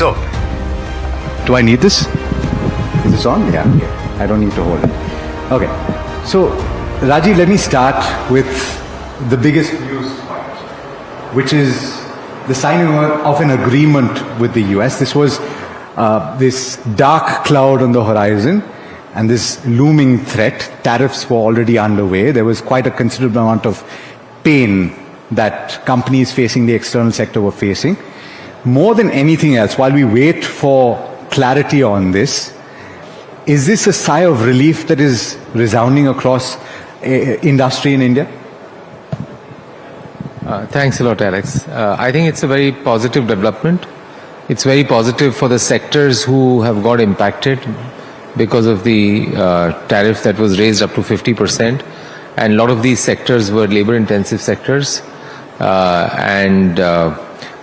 So, do I need this? Is this on? Yeah. I don't need to hold it. Okay. So, Rajiv, let me start with the biggest news point, which is the signing of an agreement with the US. This was this dark cloud on the horizon and this looming threat. Tariffs were already underway. There was quite a considerable amount of pain that companies facing the external sector were facing. More than anything else, while we wait for clarity on this, is this a sigh of relief that is resounding across industry in India? Thanks a lot, Alex. I think it's a very positive development. It's very positive for the sectors who have got impacted because of the tariff that was raised up to 50%. And a lot of these sectors were labor-intensive sectors.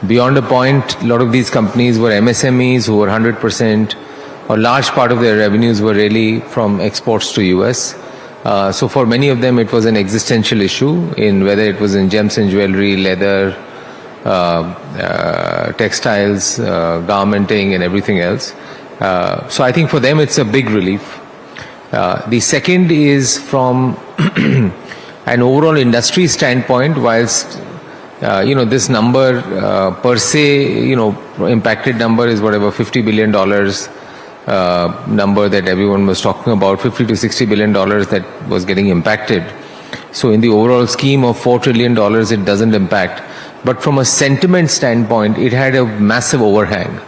Beyond a point, a lot of these companies were MSMEs who were 100%, or large part of their revenues were really from exports to US. So for many of them, it was an existential issue in whether it was in gems and jewelry, leather, textiles, garmenting and everything else. So I think for them, it's a big relief. The second is from an overall industry standpoint, whilst this number per se, impacted number is whatever, $50 billion number that everyone was talking about, $50 to $60 billion that was getting impacted. So in the overall scheme of $4 trillion, it doesn't impact. But from a sentiment standpoint, it had a massive overhang.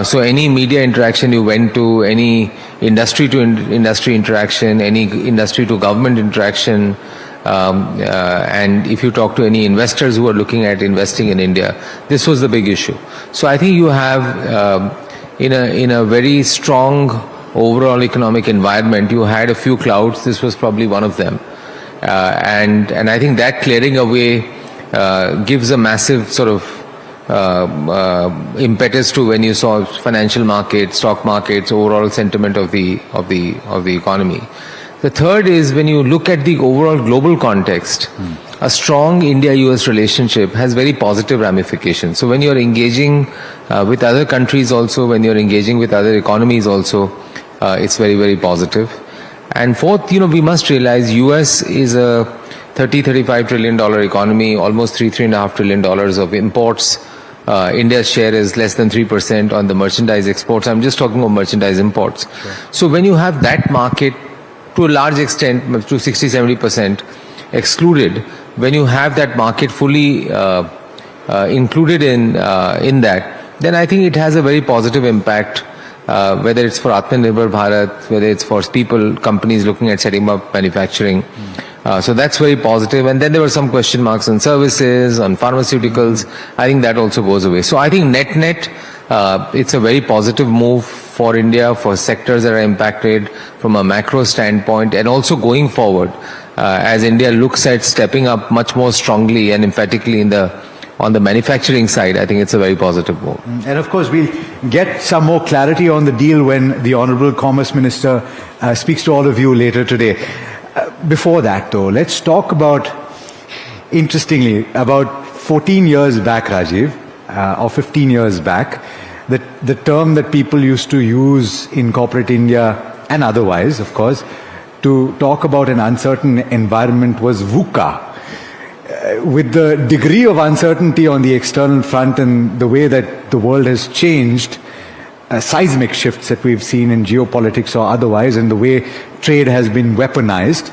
So any media interaction you went to, any industry to industry interaction, any industry to government interaction, and if you talk to any investors who are looking at investing in India, this was the big issue. So I think you have, in a very strong overall economic environment, you had a few clouds. This was probably one of them. And I think that clearing away gives a massive sort of impetus to when you saw financial markets, stock markets, overall sentiment of the economy. The third is when you look at the overall global context, a strong India-US relationship has very positive ramifications. So when you're engaging with other countries also, when you're engaging with other economies also, it's very, very positive. And fourth, we must realize US is a $35 trillion economy, almost $3.5 trillion of imports. India's share is less than 3% on the merchandise exports. I'm just talking of merchandise imports. Sure. So when you have that market, to a large extent, to 60-70% excluded, when you have that market fully included in that, then I think it has a very positive impact, whether it's for Atmanirbhar Bharat, whether it's for people, companies looking at setting up manufacturing. So that's very positive. And then there were some question marks on services, on pharmaceuticals. I think that also goes away. So I think net-net, it's a very positive move for India, for sectors that are impacted from a macro standpoint, and also going forward, as India looks at stepping up much more strongly and emphatically on the manufacturing side. I think it's a very positive move. And of course, we'll get some more clarity on the deal when the Honorable Commerce Minister speaks to all of you later today. Before that, though, let's talk about, interestingly, about 14 years back, Rajiv, or 15 years back, the term that people used to use in corporate India and otherwise, of course, to talk about an uncertain environment was VUCA. With the degree of uncertainty on the external front and the way that the world has changed, seismic shifts that we've seen in geopolitics or otherwise, and the way trade has been weaponized,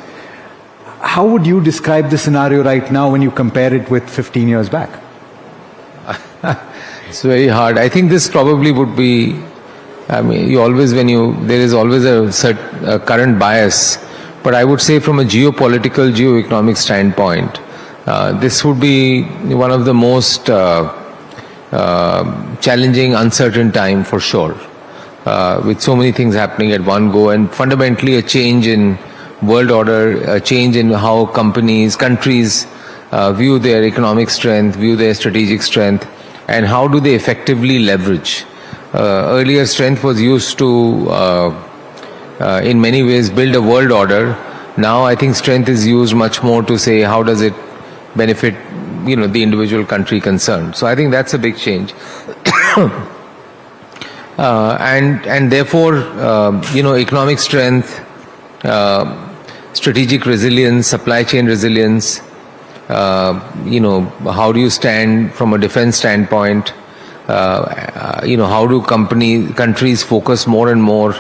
how would you describe the scenario right now when you compare it with 15 years back? It's very hard. I think this probably would be, there is always a current bias, but I would say from a geopolitical, geoeconomic standpoint, this would be one of the most challenging, uncertain time for sure, with so many things happening at one go, and fundamentally a change in world order, a change in how countries view their economic strength, view their strategic strength, and how do they effectively leverage. Earlier, strength was used to, in many ways, build a world order. Now, I think strength is used much more to say how does it benefit, the individual country concerned. So I think that's a big change. and therefore, economic strength, strategic resilience, supply chain resilience, how do you stand from a defense standpoint, how do countries focus more and more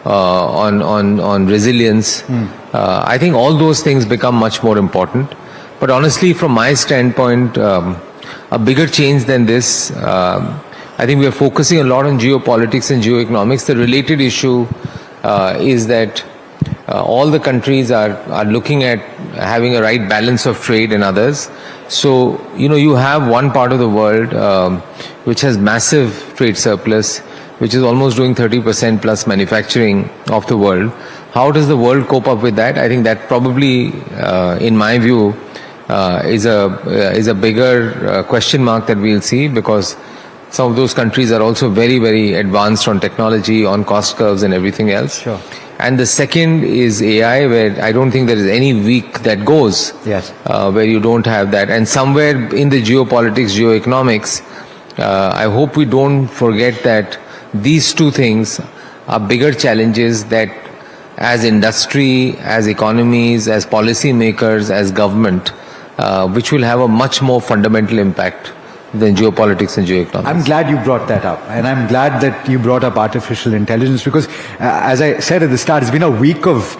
on resilience. I think all those things become much more important. But honestly, from my standpoint, a bigger change than this, I think we are focusing a lot on geopolitics and geoeconomics. The related issue is that all the countries are looking at having a right balance of trade and others. So, you have one part of the world which has massive trade surplus, which is almost doing 30% plus manufacturing of the world. How does the world cope up with that? I think that probably, in my view, is a bigger question mark that we'll see, because some of those countries are also very, very advanced on technology, on cost curves and everything else. Sure. And the second is AI, where I don't think there is any week that goes where you don't have that. And somewhere in the geopolitics, geoeconomics, I hope we don't forget that these two things are bigger challenges that as industry, as economies, as policymakers, as government, which will have a much more fundamental impact than geopolitics and geoeconomics. I'm glad you brought that up, and I'm glad that you brought up artificial intelligence, because as I said at the start, it's been a week of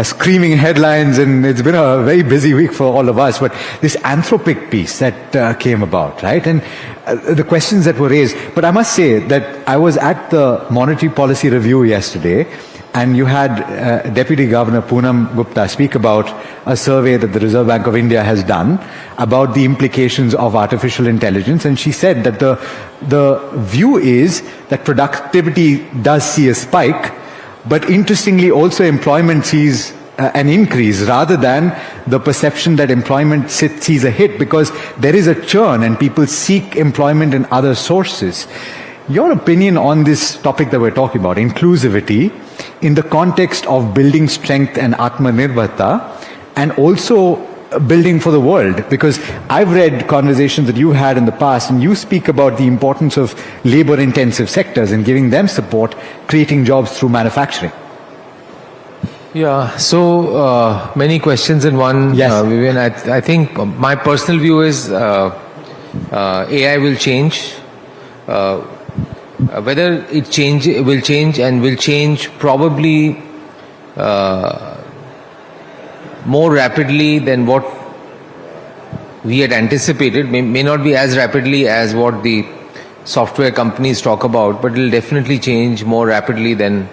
screaming headlines, and it's been a very busy week for all of us. But this Anthropic piece that came about, right, and the questions that were raised. But I must say that I was at the Monetary Policy Review yesterday, and you had Deputy Governor Poonam Gupta speak about a survey that the Reserve Bank of India has done about the implications of artificial intelligence. And she said that the view is that productivity does see a spike, but interestingly also employment sees an increase, rather than the perception that employment sees a hit, because there is a churn and people seek employment in other sources. Your opinion on this topic that we're talking about, inclusivity, in the context of building strength and Atmanirbharta, and also building for the world? Because I've read conversations that you had in the past, and you speak about the importance of labor-intensive sectors and giving them support, creating jobs through manufacturing. Yeah, so many questions in one, Vivian. I think my personal view is AI will change. Whether it will change probably more rapidly than what we had anticipated. May not be as rapidly as what the software companies talk about, but it will definitely change more rapidly than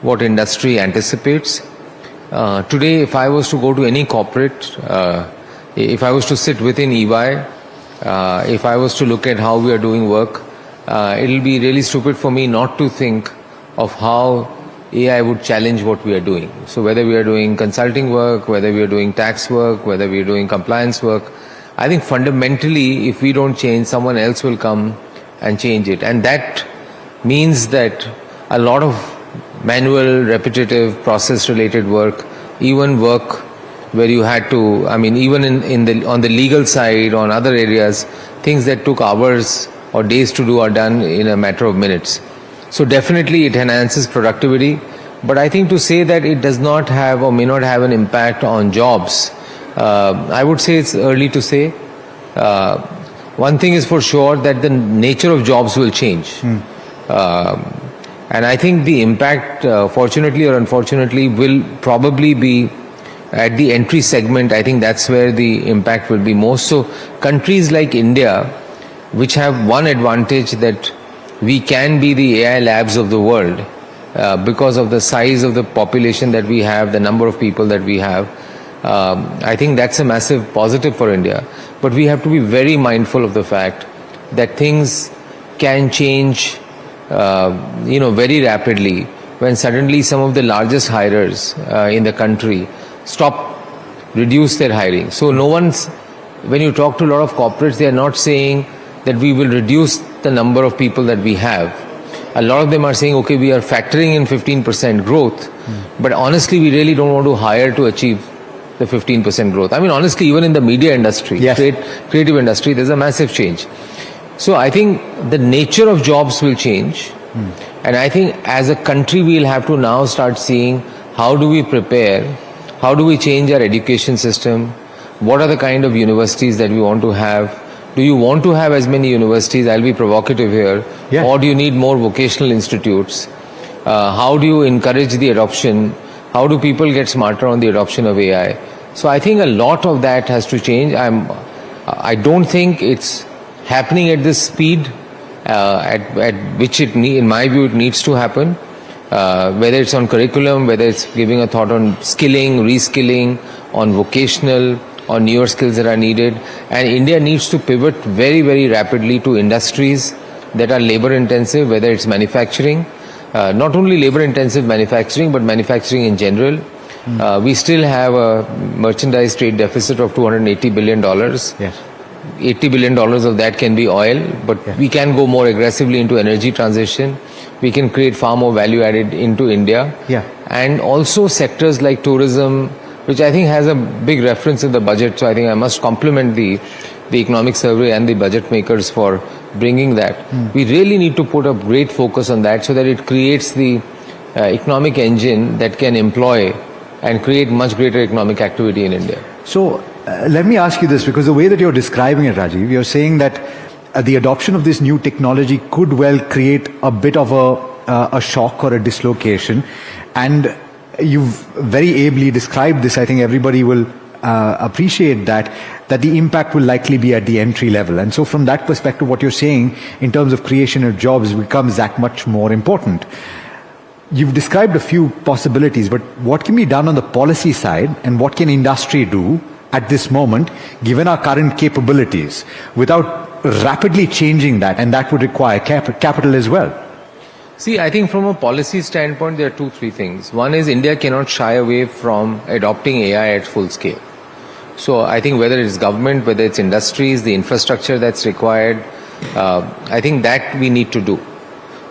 what industry anticipates. Today, if I was to go to any corporate, if I was to sit within EY, if I was to look at how we are doing work, it'll be really stupid for me not to think of how AI would challenge what we are doing. So whether we are doing consulting work, whether we are doing tax work, whether we are doing compliance work, I think fundamentally, if we don't change, someone else will come and change it. And that means that a lot of manual, repetitive, process-related work, even work where you had to, even on the legal side, on other areas, things that took hours or days to do are done in a matter of minutes. So definitely it enhances productivity, but I think to say that it does not have or may not have an impact on jobs, I would say it's early to say. One thing is for sure, that the nature of jobs will change. And I think the impact, fortunately or unfortunately, will probably be at the entry segment. I think that's where the impact will be most. So countries like India, which have one advantage, that we can be the AI labs of the world because of the size of the population that we have, the number of people that we have. I think that's a massive positive for India. But we have to be very mindful of the fact that things can change, very rapidly, when suddenly some of the largest hirers in the country reduce their hiring. So when you talk to a lot of corporates, they are not saying that we will reduce the number of people that we have. A lot of them are saying, okay, we are factoring in 15% growth, but honestly, we really don't want to hire to achieve the 15% growth. Honestly, even in the media industry, creative industry, there's a massive change. So I think the nature of jobs will change, And I think as a country, we'll have to now start seeing how do we prepare, how do we change our education system, what are the kind of universities that we want to have. Do you want to have as many universities? I'll be provocative here. Yeah. Or do you need more vocational institutes? How do you encourage the adoption? How do people get smarter on the adoption of AI? So I think a lot of that has to change. I don't think it's happening at the speed at which in my view, it needs to happen. Whether it's on curriculum, whether it's giving a thought on skilling, reskilling, on vocational, on newer skills that are needed. And India needs to pivot very, very rapidly to industries that are labor intensive, whether it's manufacturing, not only labor intensive manufacturing, but manufacturing in general. We still have a merchandise trade deficit of $280 billion. Yes. $80 billion of that can be oil, but we can go more aggressively into energy transition. We can create far more value added into India. Yeah. And also sectors like tourism, which I think has a big reference in the budget. So I think I must compliment the economic survey and the budget makers for bringing that. We really need to put a great focus on that so that it creates the economic engine that can employ and create much greater economic activity in India. So let me ask you this, because the way that you're describing it, Rajiv, you're saying that the adoption of this new technology could well create a bit of a shock or a dislocation. And you've very ably described this. I think everybody will appreciate that the impact will likely be at the entry level. And so from that perspective, what you're saying in terms of creation of jobs becomes that much more important. You've described a few possibilities, but what can be done on the policy side and what can industry do at this moment, given our current capabilities, without rapidly changing that? And that would require capital as well. See, I think from a policy standpoint, there are 2-3 things. One is India cannot shy away from adopting AI at full scale. So I think whether it's government, whether it's industries, the infrastructure that's required, I think that we need to do.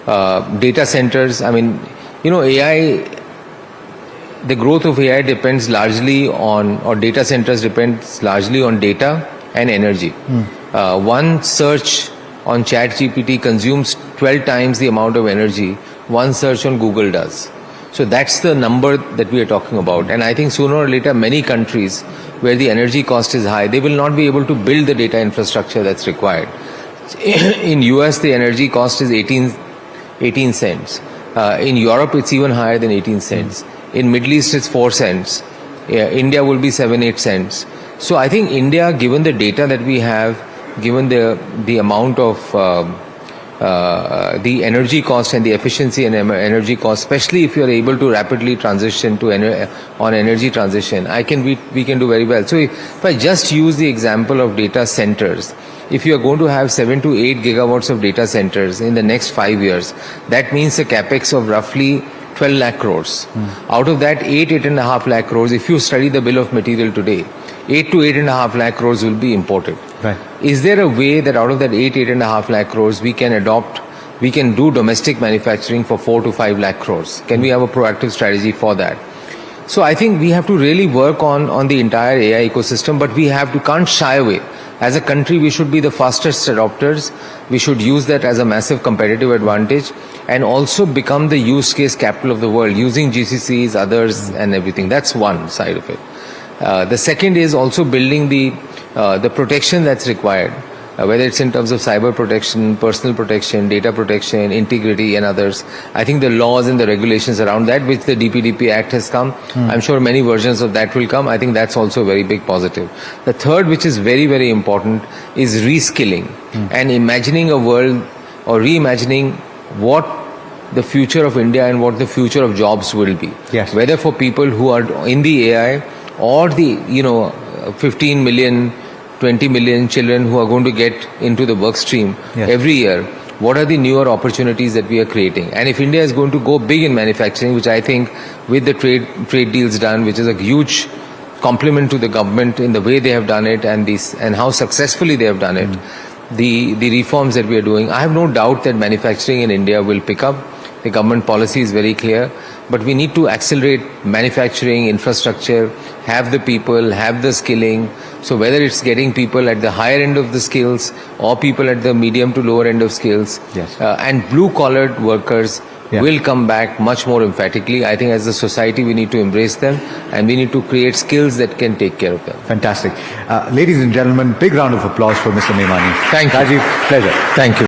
Data centers, I mean, AI, the growth of AI depends largely on, or data centers depends largely on data and energy. One search on ChatGPT consumes 12 times the amount of energy one search on Google does. So that's the number that we are talking about. And I think sooner or later, many countries where the energy cost is high, they will not be able to build the data infrastructure that's required. In US, the energy cost is 18 cents. In Europe, it's even higher than 18 cents. In Middle East, it's 4 cents. India will be 7-8 cents. So I think India, given the data that we have, given the amount of the energy cost and the efficiency and energy cost, especially if you are able to rapidly transition to on energy transition, we can do very well. So if I just use the example of data centers, if you are going to have 7 to 8 gigawatts of data centers in the next 5 years, that means a capex of roughly 12 lakh crores. Out of that, 8.5 lakh crores, if you study the bill of material today, 8 to 8.5 lakh crores will be imported. Right. Is there a way that out of that 8.5 lakh crores, we can do domestic manufacturing for 4 to 5 lakh crores? Can we have a proactive strategy for that? So I think we have to really work on the entire AI ecosystem, but we can't shy away. As a country, we should be the fastest adopters. We should use that as a massive competitive advantage and also become the use case capital of the world using GCCs, others and everything. That's one side of it. The second is also building the protection that's required, whether it's in terms of cyber protection, personal protection, data protection, integrity and others. I think the laws and the regulations around that, which the DPDP Act has come, I'm sure many versions of that will come. I think that's also a very big positive. The third, which is very, very important, is reskilling and imagining a world or reimagining what the future of India and what the future of jobs will be. Yes. Whether for people who are in the AI or the 15 million, 20 million children who are going to get into the work stream every year. What are the newer opportunities that we are creating? And if India is going to go big in manufacturing, which I think with the trade deals done, which is a huge compliment to the government in the way they have done it and how successfully they have done it, the reforms that we are doing, I have no doubt that manufacturing in India will pick up. The government policy is very clear, but we need to accelerate manufacturing, infrastructure, have the people, have the skilling. So whether it's getting people at the higher end of the skills or people at the medium to lower end of skills, and blue-collared workers will come back much more emphatically. I think as a society we need to embrace them and we need to create skills that can take care of them. Fantastic. Ladies and gentlemen, big round of applause for Mr. Memani. Thank you. Rajiv, pleasure. Thank you.